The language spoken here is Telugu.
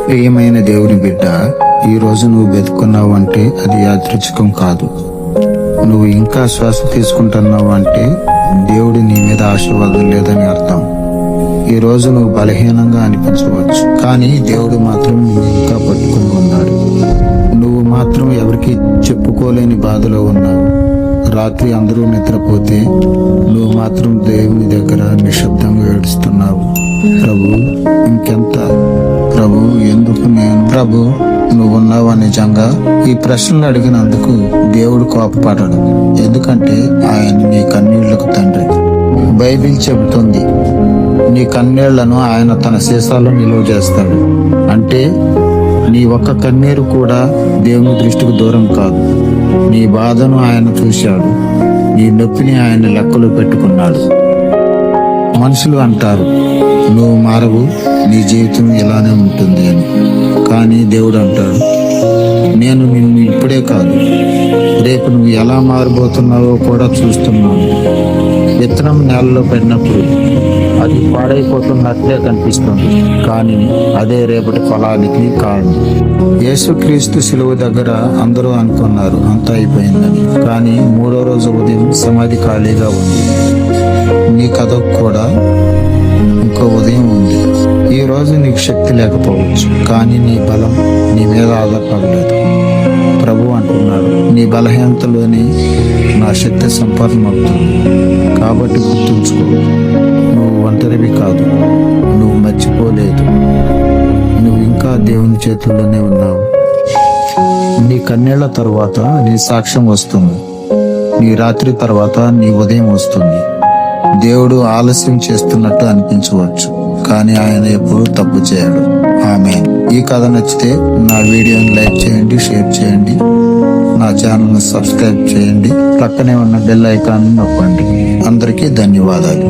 ప్రియమైన దేవుని బిడ్డ, ఈ రోజు నువ్వు వెతుకున్నావు అంటే అది యాదృచ్ఛికం కాదు. నువ్వు ఇంకా శ్వాస తీసుకుంటున్నావు అంటే దేవుడు నీ మీద ఆశీర్వాదం లేదని అర్థం. ఈ రోజు నువ్వు బలహీనంగా అనిపించవచ్చు, కానీ దేవుడు మాత్రం నువ్వు ఇంకా పట్టుకుని ఉన్నాడు. నువ్వు మాత్రం ఎవరికి చెప్పుకోలేని బాధలో ఉన్నావు. రాత్రి అందరూ నిద్రపోతే నువ్వు మాత్రం దేవుని దగ్గర నిశ్శబ్దంగా ఏడుస్తున్నావు. ప్రభు, ఇంకెంత? ప్రభు, ఎందుకు నేను? ప్రభు, నువ్వున్నావా నిజంగా? ఈ ప్రశ్నలు అడిగినందుకు దేవుడు కోపపడడు, ఎందుకంటే ఆయన నీ కన్నీళ్లకు తండ్రి. బైబిల్ చెబుతుంది, నీ కన్నీళ్లను ఆయన తన సీసాలో నిలువ చేస్తాడు. అంటే నీ ఒక్క కన్నీరు కూడా దేవుని దృష్టికి దూరం కాదు. నీ బాధను ఆయన చూశాడు, నీ నొప్పిని ఆయన లెక్కలో పెట్టుకున్నాడు. మనుషులు అంటారు, నువ్వు మారవు, నీ జీవితం ఇలానే ఉంటుంది అని. కానీ దేవుడు అంటాడు, నేను నిన్ను ఇప్పుడే కాదు, రేపు నువ్వు ఎలా మారబోతున్నావో కూడా చూస్తున్నాను. విత్తనం నేలలో పడినప్పుడు అది పాడైపోతున్నట్లే కనిపిస్తుంది, కానీ అదే రేపటి ఫలానికి కారణం. యేసుక్రీస్తు శిలువ దగ్గర అందరూ అనుకున్నారు అంతా అయిపోయిందని, కానీ 3వ రోజు ఉదయం సమాధి ఖాళీగా ఉంది. నీ కథ కూడా ఇంకో ఉదయం ఉంది. ఈ రోజు నీకు శక్తి లేకపోవచ్చు, కానీ నీ బలం నీ మీద ఆధారపడలేదు. ప్రభు అంటున్నాడు, నీ బలహీనతలోనే నా శక్తి సంపూర్ణమవుతుంది. కాబట్టి గుర్తుంచుకో, నువ్వు ఒంటరివి కాదు, నువ్వు మర్చిపోలేదు, నువ్వు ఇంకా దేవుని చేతుల్లోనే ఉన్నావు. నీ కన్నీళ్ల తర్వాత నీ సాక్ష్యం వస్తుంది, నీ రాత్రి తర్వాత నీ ఉదయం వస్తుంది. దేవుడు ఆలస్యం చేస్తున్నట్టు అనిపించవచ్చు, కానీ ఆయన ఎప్పుడూ తప్పు చేయడు. ఆమేన్. ఈ కథ నచ్చితే నా వీడియోని లైక్ చేయండి, షేర్ చేయండి, నా ఛానల్ని సబ్స్క్రైబ్ చేయండి, పక్కనే ఉన్న బెల్ ఐకాన్ని నొక్కండి. అందరికీ ధన్యవాదాలు.